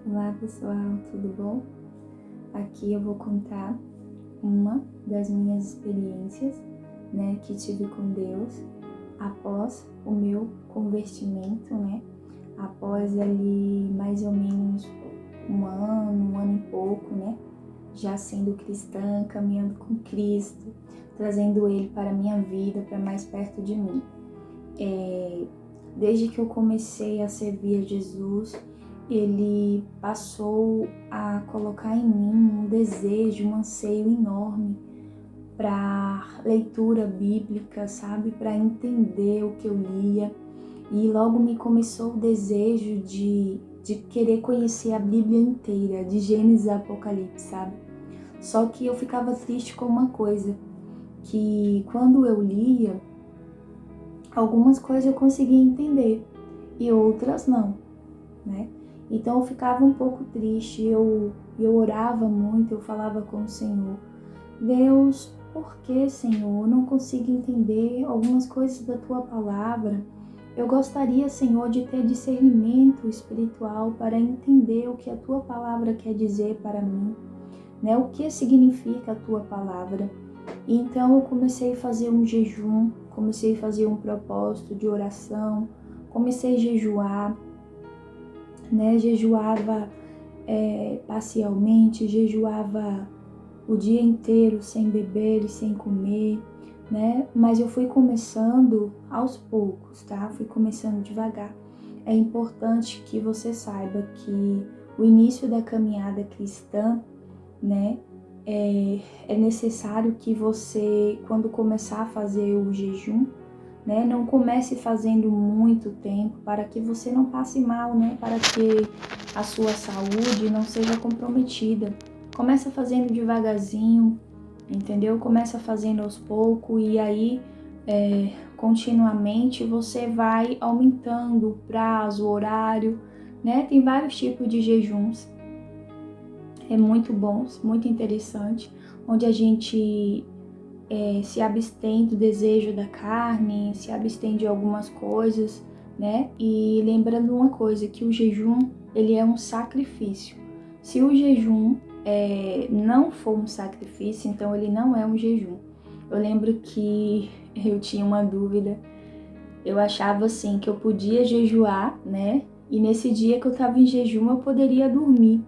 Olá pessoal, tudo bom? Aqui eu vou contar uma das minhas experiências, que tive com Deus após o meu convertimento, após ali mais ou menos um ano e pouco, já sendo cristã, caminhando com Cristo, trazendo Ele para a minha vida, para mais perto de mim. Desde que eu comecei a servir a Jesus, Ele passou a colocar em mim um desejo, um anseio enorme para leitura bíblica, sabe? Para entender o que eu lia. E logo me começou o desejo de querer conhecer a Bíblia inteira, de Gênesis a Apocalipse, sabe? Só que eu ficava triste com uma coisa, que quando eu lia, algumas coisas eu conseguia entender e outras não, Então eu ficava um pouco triste, eu orava muito, eu falava com o Senhor: Deus, por que, Senhor, eu não consigo entender algumas coisas da Tua Palavra? Eu gostaria, Senhor, de ter discernimento espiritual para entender o que a Tua Palavra quer dizer para mim, O que significa a Tua Palavra? E então eu comecei a fazer um jejum, comecei a fazer um propósito de oração, comecei a jejuar, Jejuava parcialmente, jejuava o dia inteiro sem beber e sem comer, Mas eu fui começando aos poucos, tá? Fui começando devagar. É importante que você saiba que o início da caminhada cristã, é necessário que você, quando começar a fazer o jejum, não comece fazendo muito tempo para que você não passe mal, para que a sua saúde não seja comprometida. Começa fazendo devagarzinho, entendeu? Começa fazendo aos poucos e aí continuamente você vai aumentando o prazo, o horário, Tem vários tipos de jejuns. É muito bom, muito interessante, onde a gente se abstém do desejo da carne, se abstém de algumas coisas, E lembrando uma coisa, que o jejum, ele é um sacrifício. Se o jejum não for um sacrifício, então ele não é um jejum. Eu lembro que eu tinha uma dúvida, eu achava assim, que eu podia jejuar, E nesse dia que eu estava em jejum, eu poderia dormir.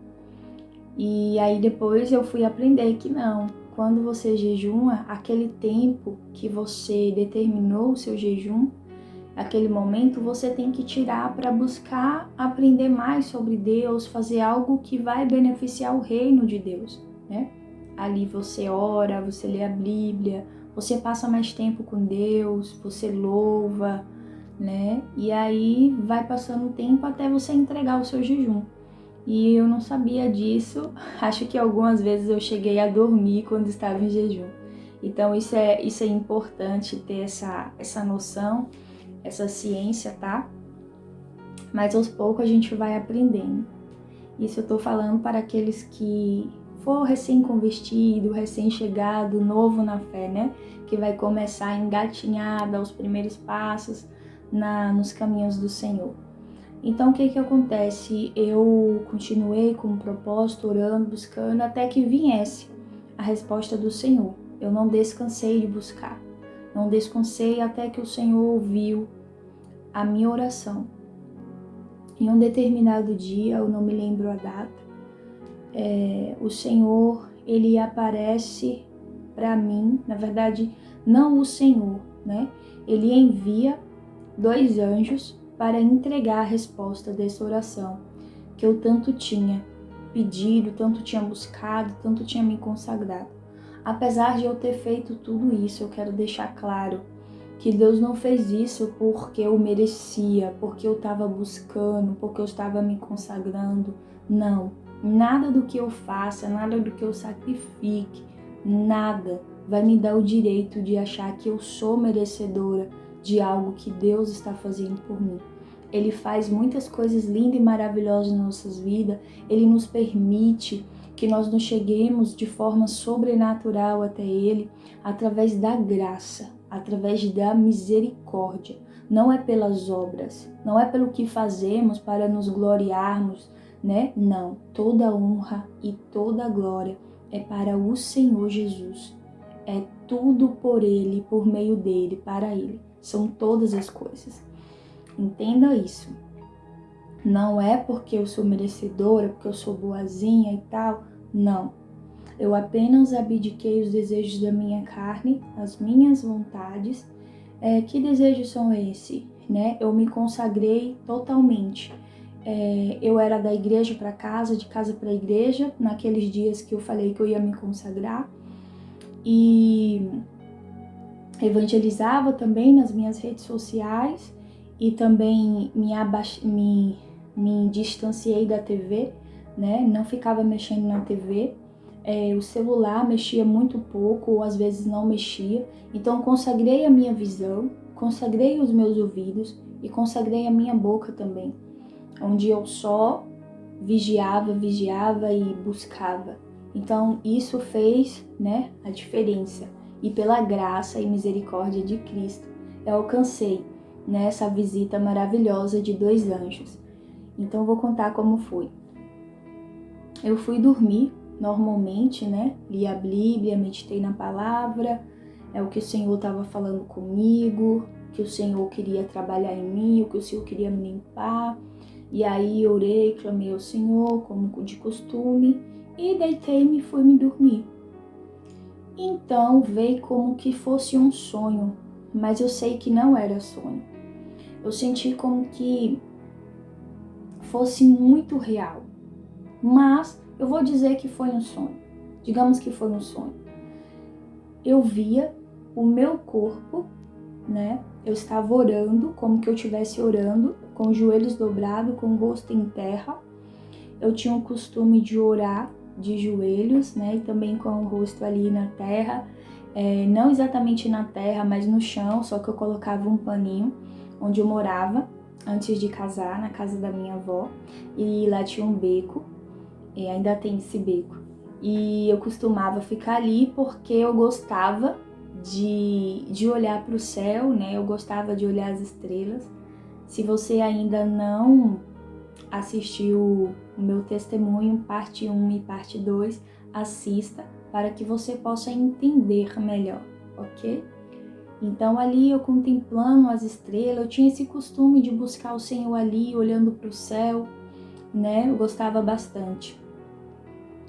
E aí depois eu fui aprender que não. Quando você jejuma, aquele tempo que você determinou o seu jejum, aquele momento você tem que tirar para buscar aprender mais sobre Deus, fazer algo que vai beneficiar o reino de Deus, Ali você ora, você lê a Bíblia, você passa mais tempo com Deus, você louva, E aí vai passando o tempo até você entregar o seu jejum. E eu não sabia disso, acho que algumas vezes eu cheguei a dormir quando estava em jejum. Então isso é importante ter essa noção, essa ciência, tá? Mas aos poucos a gente vai aprendendo. Isso eu tô falando para aqueles que for recém-convertido, recém-chegado, novo na fé, Que vai começar engatinhada aos primeiros passos nos caminhos do Senhor. Então, o que acontece? Eu continuei com o propósito, orando, buscando, até que viesse a resposta do Senhor. Eu não descansei de buscar. Não descansei até que o Senhor ouviu a minha oração. Em um determinado dia, eu não me lembro a data, o Senhor, Ele aparece para mim, na verdade, não o Senhor, Ele envia 2 anjos para entregar a resposta dessa oração que eu tanto tinha pedido, tanto tinha buscado, tanto tinha me consagrado. Apesar de eu ter feito tudo isso, eu quero deixar claro que Deus não fez isso porque eu merecia, porque eu estava buscando, porque eu estava me consagrando. Não, nada do que eu faça, nada do que eu sacrifique, nada vai me dar o direito de achar que eu sou merecedora de algo que Deus está fazendo por mim. Ele faz muitas coisas lindas e maravilhosas nas nossas vidas. Ele nos permite que nós nos cheguemos de forma sobrenatural até Ele, através da graça, através da misericórdia. Não é pelas obras, não é pelo que fazemos para nos gloriarmos, né? Não, toda honra e toda glória é para o Senhor Jesus. É tudo por Ele, por meio dEle, para Ele. São todas as coisas. Entenda isso. Não é porque eu sou merecedora, porque eu sou boazinha e tal. Não. Eu apenas abdiquei os desejos da minha carne, as minhas vontades. Que desejos são esses? Né? Eu me consagrei totalmente. Eu era da igreja para casa, de casa para igreja, naqueles dias que eu falei que eu ia me consagrar. E evangelizava também nas minhas redes sociais e também me distanciei da TV, né? Não ficava mexendo na TV. O celular mexia muito pouco ou às vezes não mexia. Então consagrei a minha visão, consagrei os meus ouvidos e consagrei a minha boca também, onde eu só vigiava e buscava. Então isso fez, né, a diferença. E pela graça e misericórdia de Cristo, eu alcancei, né, essa visita maravilhosa de 2 anjos. Então vou contar como foi. Eu fui dormir normalmente, né? Li a Bíblia, meditei na palavra, o que o Senhor estava falando comigo, que o Senhor queria trabalhar em mim, o que o Senhor queria me limpar. E aí orei, clamei ao Senhor, como de costume, e deitei-me e fui me dormir. Então veio como que fosse um sonho, mas eu sei que não era sonho. Eu senti como que fosse muito real, mas eu vou dizer que foi um sonho. Digamos que foi um sonho. Eu via o meu corpo, né? Eu estava orando, como que eu estivesse orando, com os joelhos dobrados, com o rosto em terra. Eu tinha o costume de orar de joelhos, né? E também com o rosto ali na terra. Não exatamente na terra, mas no chão, só que eu colocava um paninho onde eu morava antes de casar, na casa da minha avó. E lá tinha um beco, e ainda tem esse beco. E eu costumava ficar ali porque eu gostava de olhar para o céu, né? Eu gostava de olhar as estrelas. Se você ainda não assistiu o meu testemunho, parte 1 e parte 2, assista para que você possa entender melhor, ok? Então ali eu contemplando as estrelas, eu tinha esse costume de buscar o Senhor ali, olhando para o céu, né? Eu gostava bastante.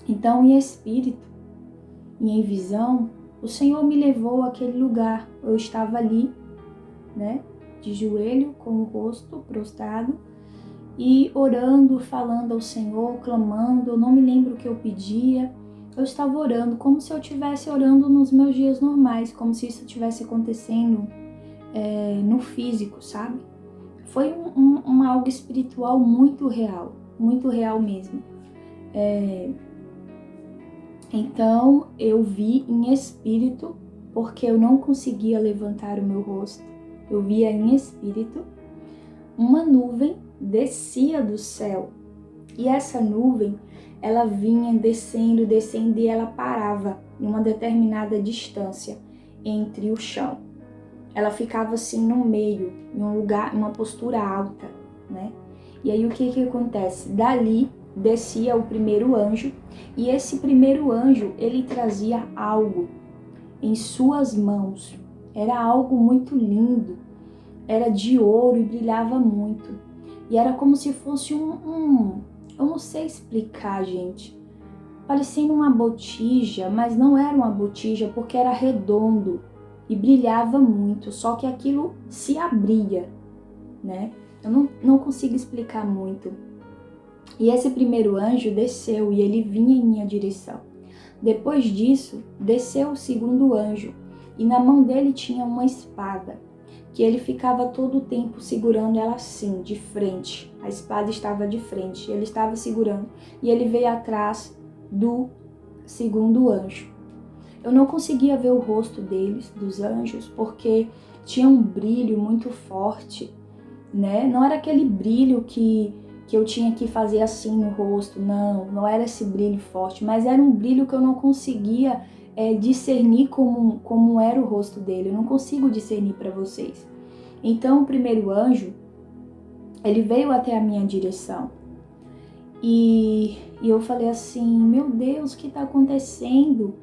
Então em espírito e em visão, o Senhor me levou àquele lugar. Eu estava ali, né? De joelho, com o rosto prostrado, e orando, falando ao Senhor, clamando. Eu não me lembro o que eu pedia. Eu estava orando como se eu estivesse orando nos meus dias normais, como se isso estivesse acontecendo no físico, sabe? Foi algo espiritual muito real mesmo. Então eu vi em espírito, porque eu não conseguia levantar o meu rosto. Eu via em espírito uma nuvem descia do céu. E essa nuvem, ela vinha descendo e ela parava em uma determinada distância entre o chão. Ela ficava assim no meio, em um lugar, em uma postura alta, né? E aí o que acontece? Dali descia o primeiro anjo, e esse primeiro anjo, ele trazia algo em suas mãos. Era algo muito lindo, era de ouro e brilhava muito. E era como se fosse eu não sei explicar, gente. Parecendo uma botija, mas não era uma botija porque era redondo e brilhava muito, só que aquilo se abria, né? Eu não consigo explicar muito. E esse primeiro anjo desceu e ele vinha em minha direção. Depois disso, desceu o segundo anjo e na mão dele tinha uma espada, que ele ficava todo o tempo segurando ela assim, de frente. A espada estava de frente, ele estava segurando e ele veio atrás do segundo anjo. Eu não conseguia ver o rosto deles, dos anjos, porque tinha um brilho muito forte, né? Não era aquele brilho que eu tinha que fazer assim no rosto, não era esse brilho forte, mas era um brilho que eu não conseguia discernir como era o rosto dele. Eu não consigo discernir para vocês. Então o primeiro anjo, ele veio até a minha direção E eu falei assim, meu Deus, o que está acontecendo?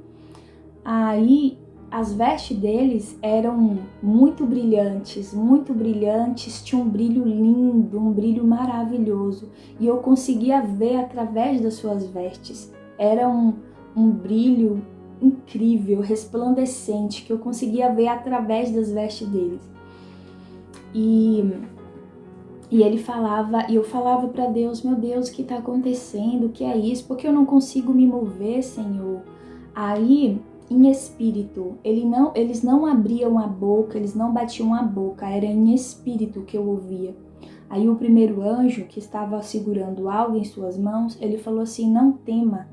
Aí as vestes deles eram muito brilhantes, tinha um brilho lindo, um brilho maravilhoso. E eu conseguia ver através das suas vestes. Era um brilho incrível, resplandecente, que eu conseguia ver através das vestes deles. E ele falava, e eu falava para Deus, meu Deus, o que está acontecendo? O que é isso? Porque eu não consigo me mover, Senhor. Aí, em espírito, eles não abriam a boca, eles não batiam a boca, era em espírito que eu ouvia. Aí o primeiro anjo, que estava segurando algo em suas mãos, ele falou assim, não tema,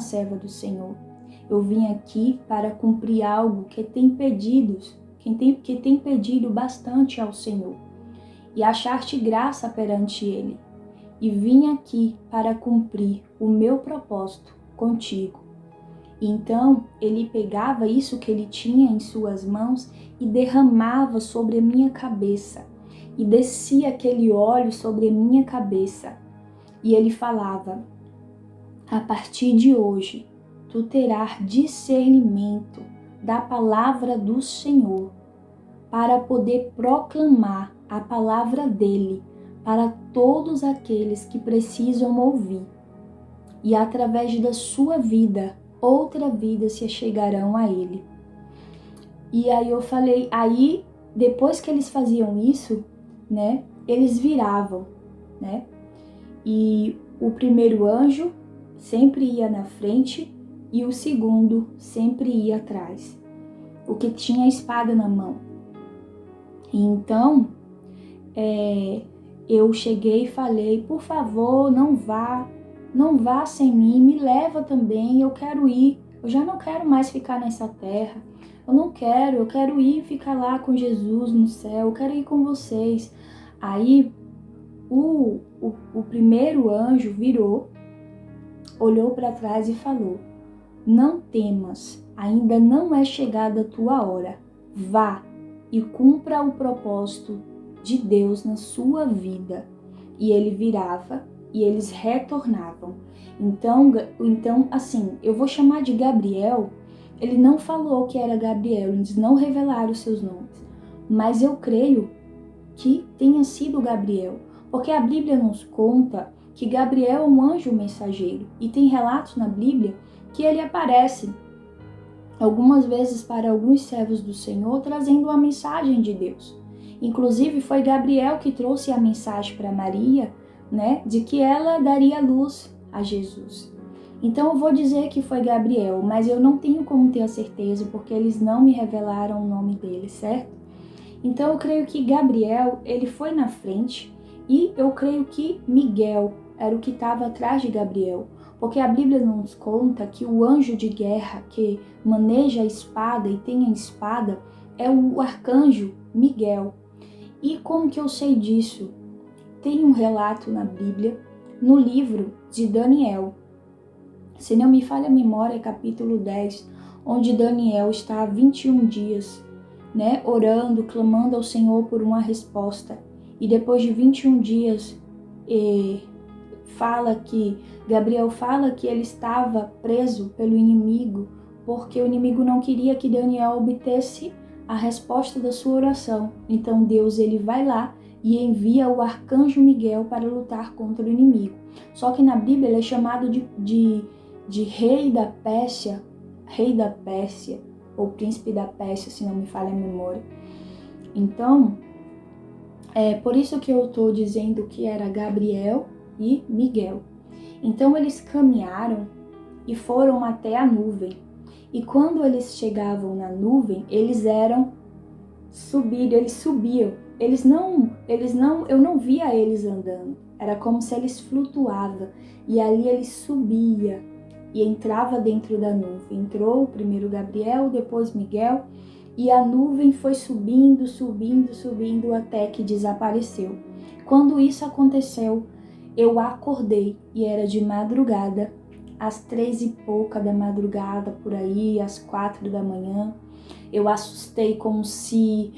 serva do Senhor. Eu vim aqui para cumprir algo que tem pedido bastante ao Senhor e achar-te graça perante ele. E vim aqui para cumprir o meu propósito contigo. Então ele pegava isso que ele tinha em suas mãos e derramava sobre a minha cabeça. E descia aquele óleo sobre a minha cabeça. E ele falava, a partir de hoje, tu terás discernimento da palavra do Senhor para poder proclamar a palavra dele para todos aqueles que precisam ouvir. E através da sua vida, outra vida se chegarão a ele. E aí eu falei, aí depois que eles faziam isso, né, eles viravam, né? E o primeiro anjo sempre ia na frente e o segundo sempre ia atrás, o que tinha a espada na mão. E então, eu cheguei e falei, por favor, não vá sem mim, me leva também, eu quero ir, eu já não quero mais ficar nessa terra, eu quero ir ficar lá com Jesus no céu, eu quero ir com vocês. Aí o primeiro anjo virou, olhou para trás e falou, não temas, ainda não é chegada a tua hora, vá e cumpra o propósito de Deus na sua vida. E ele virava e eles retornavam. Então assim, eu vou chamar de Gabriel, ele não falou que era Gabriel, eles não revelaram os seus nomes, mas eu creio que tenha sido Gabriel, porque a Bíblia nos conta que Gabriel é um anjo mensageiro, e tem relatos na Bíblia que ele aparece algumas vezes para alguns servos do Senhor, trazendo uma mensagem de Deus. Inclusive foi Gabriel que trouxe a mensagem para Maria, né, de que ela daria luz a Jesus. Então eu vou dizer que foi Gabriel, mas eu não tenho como ter a certeza, porque eles não me revelaram o nome dele, certo? Então eu creio que Gabriel, ele foi na frente, e eu creio que Miguel era o que estava atrás de Gabriel, porque a Bíblia nos conta que o anjo de guerra que maneja a espada e tem a espada é o arcanjo Miguel. E como que eu sei disso? Tem um relato na Bíblia, no livro de Daniel. Se não me falha a memória, capítulo 10, onde Daniel está há 21 dias, né, orando, clamando ao Senhor por uma resposta. E depois de 21 dias, Gabriel fala que ele estava preso pelo inimigo, porque o inimigo não queria que Daniel obtesse a resposta da sua oração. Então Deus, ele vai lá e envia o arcanjo Miguel para lutar contra o inimigo. Só que na Bíblia ele é chamado de rei da Pérsia, ou príncipe da Pérsia, se não me falha a memória. Então, é por isso que eu estou dizendo que era Gabriel e Miguel. Então eles caminharam e foram até a nuvem. E quando eles chegavam na nuvem, eles subiam. Eu não via eles andando. Era como se eles flutuavam. E ali eles subiam e entrava dentro da nuvem. Entrou primeiro Gabriel, depois Miguel, e a nuvem foi subindo até que desapareceu. Quando isso aconteceu, eu acordei e era de madrugada, às 3:pouca da madrugada, por aí, às 4 da manhã. Eu assustei como se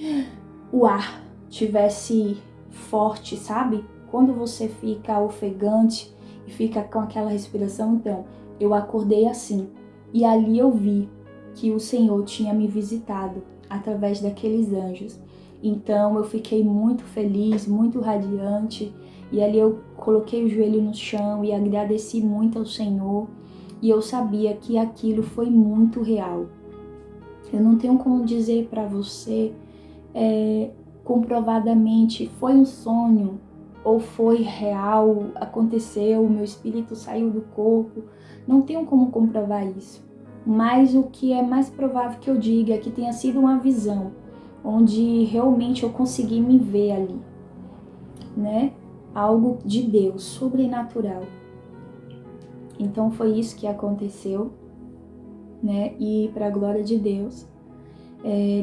o ar tivesse forte, sabe? quando você fica ofegante e fica com aquela respiração, então, eu acordei assim. E ali eu vi que o Senhor tinha me visitado através daqueles anjos. Então eu fiquei muito feliz, muito radiante, e ali eu coloquei o joelho no chão e agradeci muito ao Senhor, e eu sabia que aquilo foi muito real. Eu não tenho como dizer para você comprovadamente foi um sonho ou foi real, aconteceu, meu espírito saiu do corpo. Não tenho como comprovar isso. Mas o que é mais provável que eu diga é que tenha sido uma visão, onde realmente eu consegui me ver ali, né? Algo de Deus, sobrenatural. Então foi isso que aconteceu, né? E para a glória de Deus,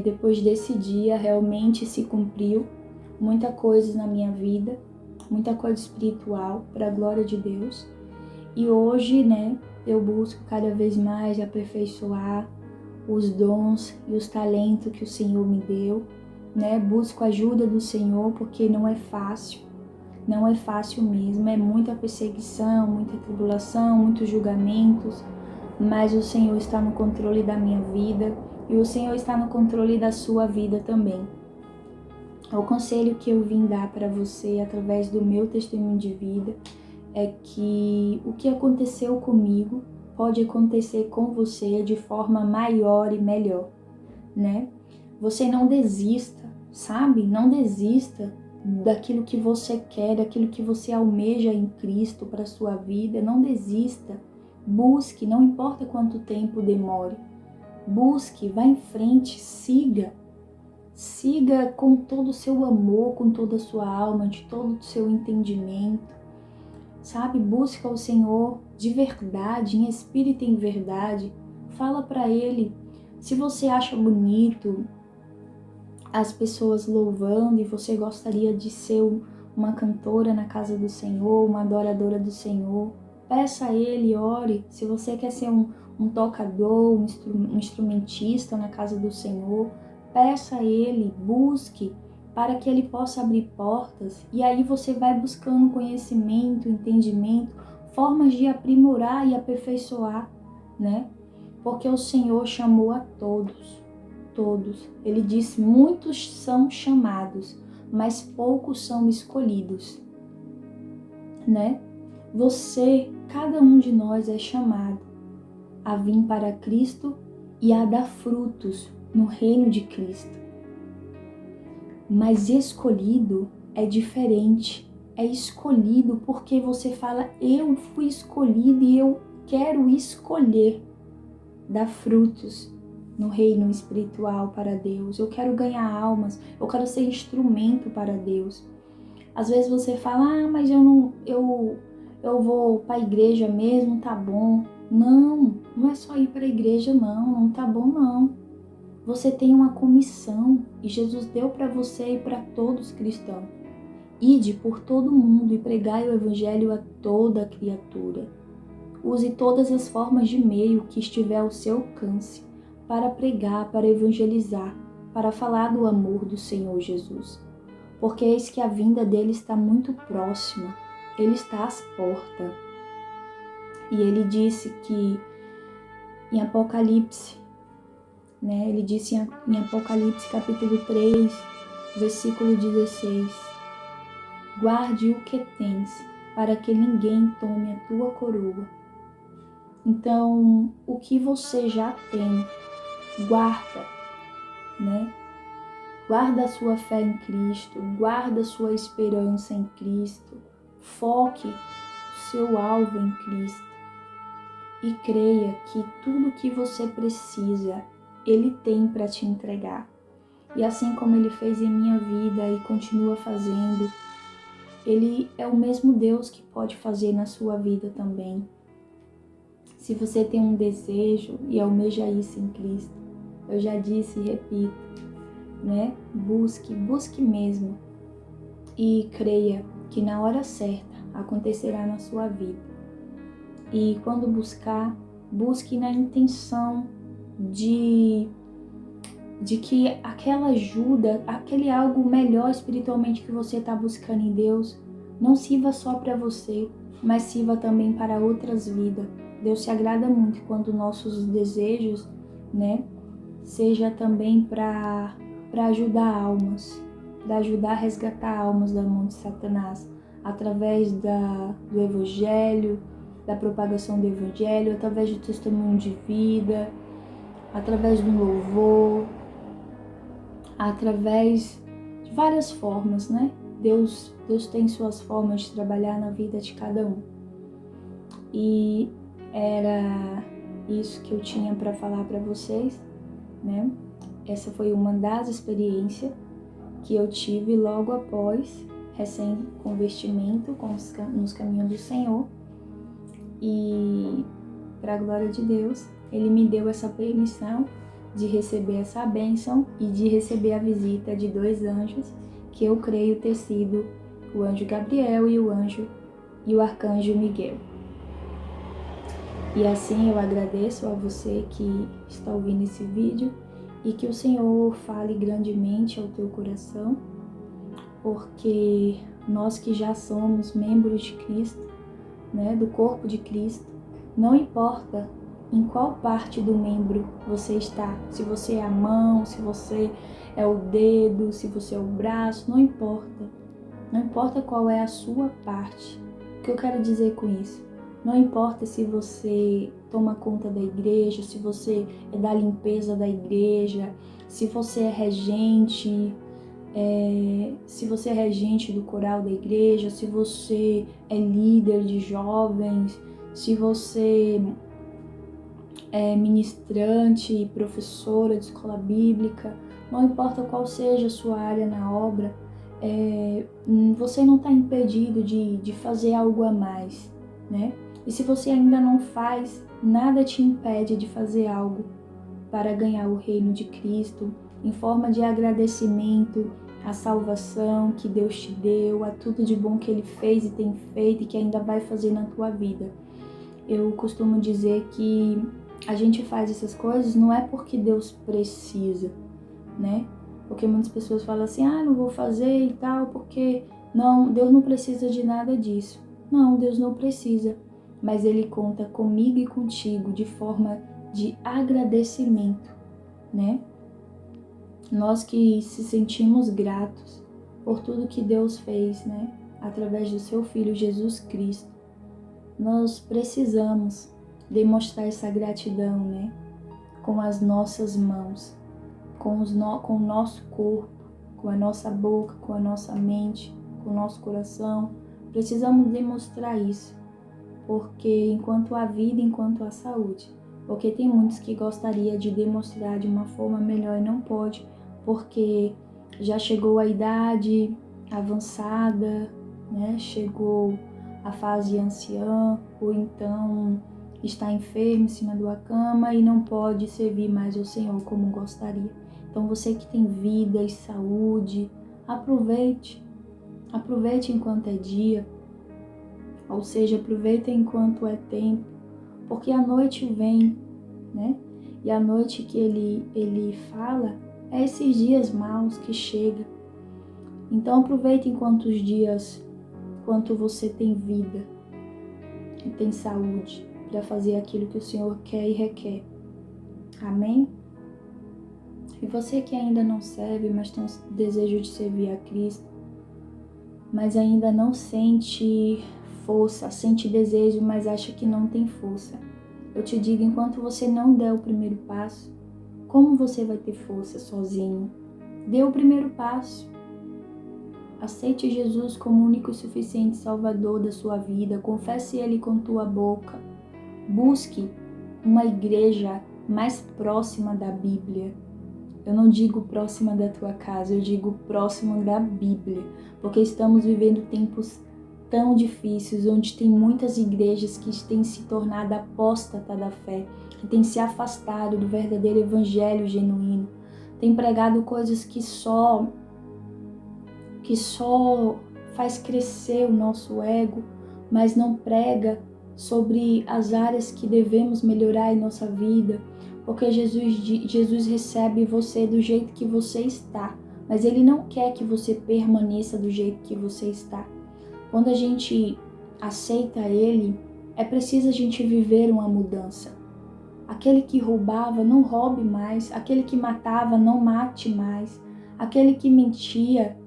depois desse dia realmente se cumpriu muita coisa na minha vida, muita coisa espiritual, para a glória de Deus. E hoje, né, eu busco cada vez mais aperfeiçoar os dons e os talentos que o Senhor me deu, né? Busco a ajuda do Senhor porque não é fácil mesmo, é muita perseguição, muita tribulação, muitos julgamentos, mas o Senhor está no controle da minha vida e o Senhor está no controle da sua vida também. O conselho que eu vim dar para você através do meu testemunho de vida é que o que aconteceu comigo pode acontecer com você de forma maior e melhor, né? Você não desista, sabe? Não desista daquilo que você quer, daquilo que você almeja em Cristo para sua vida. Não desista. Busque, não importa quanto tempo demore. Busque, vá em frente, siga. Siga com todo o seu amor, com toda a sua alma, de todo o seu entendimento. Sabe, busca o Senhor de verdade, em espírito e em verdade. Fala para Ele. Se você acha bonito as pessoas louvando e você gostaria de ser uma cantora na casa do Senhor, uma adoradora do Senhor, peça a Ele, ore. Se você quer ser um tocador, um instrumentista na casa do Senhor, peça a Ele, busque para que Ele possa abrir portas, e aí você vai buscando conhecimento, entendimento, formas de aprimorar e aperfeiçoar, né? Porque o Senhor chamou a todos. Ele disse, muitos são chamados, mas poucos são escolhidos, né? Você, cada um de nós é chamado a vir para Cristo e a dar frutos no reino de Cristo. Mas escolhido é diferente. É escolhido porque você fala, eu fui escolhido e eu quero escolher dar frutos no reino espiritual para Deus. Eu quero ganhar almas, eu quero ser instrumento para Deus. Às vezes você fala, mas eu vou para a igreja mesmo, tá bom. Não é só ir para a igreja não tá bom não. Você tem uma comissão e Jesus deu para você e para todos os cristãos. Ide por todo mundo e pregai o evangelho a toda criatura. Use todas as formas de meio que estiver ao seu alcance para pregar, para evangelizar, para falar do amor do Senhor Jesus. Porque eis que a vinda dele está muito próxima, ele está às portas. E ele disse que em Apocalipse, né, ele disse em Apocalipse capítulo 3, versículo 16, guarde o que tens, para que ninguém tome a tua coroa. Então, o que você já tem, guarda, né? Guarda a sua fé em Cristo, guarda a sua esperança em Cristo, foque o seu alvo em Cristo e creia que tudo que você precisa, Ele tem para te entregar. E assim como Ele fez em minha vida e continua fazendo, Ele é o mesmo Deus que pode fazer na sua vida também. Se você tem um desejo e almeja isso em Cristo, eu já disse e repito, né? Busque mesmo e creia que na hora certa acontecerá na sua vida. E quando buscar, busque na intenção de que aquela ajuda, aquele algo melhor espiritualmente que você está buscando em Deus, não sirva só para você, mas sirva também para outras vidas. Deus se agrada muito quando nossos desejos, né, seja também para ajudar almas, para ajudar a resgatar almas da mão de Satanás, através do Evangelho, da propagação do Evangelho, através do testemunho de vida, através do louvor, através de várias formas, né? Deus tem suas formas de trabalhar na vida de cada um. E era isso que eu tinha para falar para vocês, né? Essa foi uma das experiências que eu tive logo após recém-convertimento nos caminhos do Senhor. E, para a glória de Deus, Ele me deu essa permissão de receber essa bênção e de receber a visita de 2 anjos, que eu creio ter sido o anjo Gabriel e o arcanjo Miguel. E assim eu agradeço a você que está ouvindo esse vídeo e que o Senhor fale grandemente ao teu coração, porque nós que já somos membros de Cristo, né, do corpo de Cristo, não importa em qual parte do membro você está, se você é a mão, se você é o dedo, se você é o braço, não importa qual é a sua parte. O que eu quero dizer com isso? Não importa se você toma conta da igreja, se você é da limpeza da igreja, se você é regente, se você é regente do coral da igreja, se você é líder de jovens, se você é ministrante e professora de escola bíblica, não importa qual seja a sua área na obra, você não está impedido de fazer algo a mais, né? E se você ainda não faz, nada te impede de fazer algo para ganhar o reino de Cristo, em forma de agradecimento à salvação que Deus te deu, a tudo de bom que Ele fez e tem feito e que ainda vai fazer na tua vida. Eu costumo dizer que a gente faz essas coisas não é porque Deus precisa, né? Porque muitas pessoas falam assim, não vou fazer e tal, porque não, Deus não precisa de nada disso. Não, Deus não precisa, mas Ele conta comigo e contigo de forma de agradecimento, né? Nós que se sentimos gratos por tudo que Deus fez, né? Através do seu Filho Jesus Cristo, nós precisamos demonstrar essa gratidão, né? Com as nossas mãos, com o nosso corpo, com a nossa boca, com a nossa mente, com o nosso coração. Precisamos demonstrar isso, porque enquanto há vida, enquanto há saúde. Porque tem muitos que gostariam de demonstrar de uma forma melhor e não pode, porque já chegou a idade avançada, né? Chegou a fase anciã, ou então está enfermo em cima da cama e não pode servir mais ao Senhor como gostaria. Então você que tem vida e saúde, aproveite enquanto é dia, ou seja, aproveita enquanto é tempo, porque a noite vem, né? E a noite que ele fala é esses dias maus que chegam. Então aproveita enquanto você tem vida e tem saúde para fazer aquilo que o Senhor quer e requer. Amém? E você que ainda não serve, mas tem o desejo de servir a Cristo, mas ainda não sente força, sente desejo, mas acha que não tem força. Eu te digo, enquanto você não der o primeiro passo, como você vai ter força sozinho? Dê o primeiro passo. Aceite Jesus como único e suficiente Salvador da sua vida. Confesse Ele com tua boca. Busque uma igreja mais próxima da Bíblia. Eu não digo próxima da tua casa, eu digo próximo da Bíblia. Porque estamos vivendo tempos tão difíceis, onde tem muitas igrejas que têm se tornado apóstata da fé, que têm se afastado do verdadeiro evangelho genuíno, têm pregado coisas que só faz crescer o nosso ego, mas não prega sobre as áreas que devemos melhorar em nossa vida, porque Jesus recebe você do jeito que você está, mas Ele não quer que você permaneça do jeito que você está. Quando a gente aceita Ele, é preciso a gente viver uma mudança. Aquele que roubava, não roube mais. Aquele que matava, não mate mais. Aquele que mentia,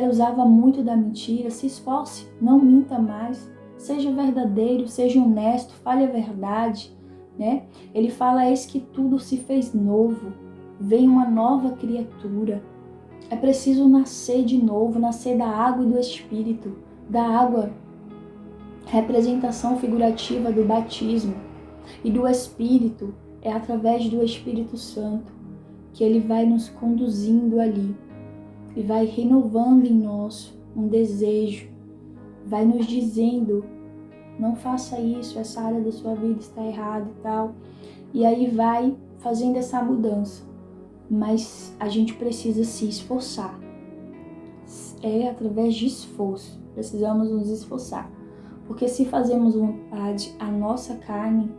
usava muito da mentira, se esforce, não minta mais. Seja verdadeiro, seja honesto, fale a verdade, né? Ele fala, eis que tudo se fez novo, vem uma nova criatura. É preciso nascer de novo, nascer da água e do Espírito. Da água, representação figurativa do batismo, e do Espírito, é através do Espírito Santo que ele vai nos conduzindo ali e vai renovando em nós um desejo, vai nos dizendo, não faça isso, essa área da sua vida está errada e tal, e aí vai fazendo essa mudança, mas a gente precisa se esforçar, é através de esforço, precisamos nos esforçar, porque se fazemos vontade a nossa carne,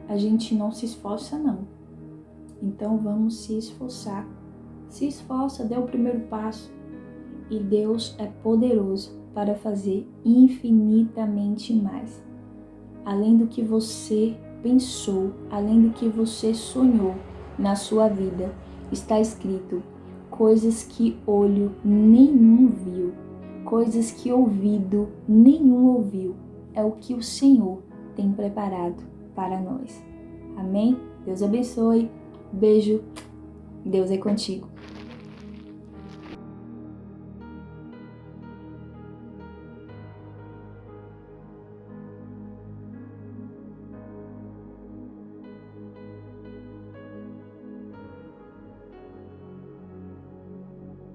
a gente não se esforça não, então vamos se esforçar, se esforça, dê o primeiro passo, e Deus é poderoso para fazer infinitamente mais, além do que você pensou, além do que você sonhou na sua vida. Está escrito, coisas que olho nenhum viu, coisas que ouvido nenhum ouviu, é o que o Senhor tem preparado para nós. Amém? Deus abençoe, beijo, Deus é contigo.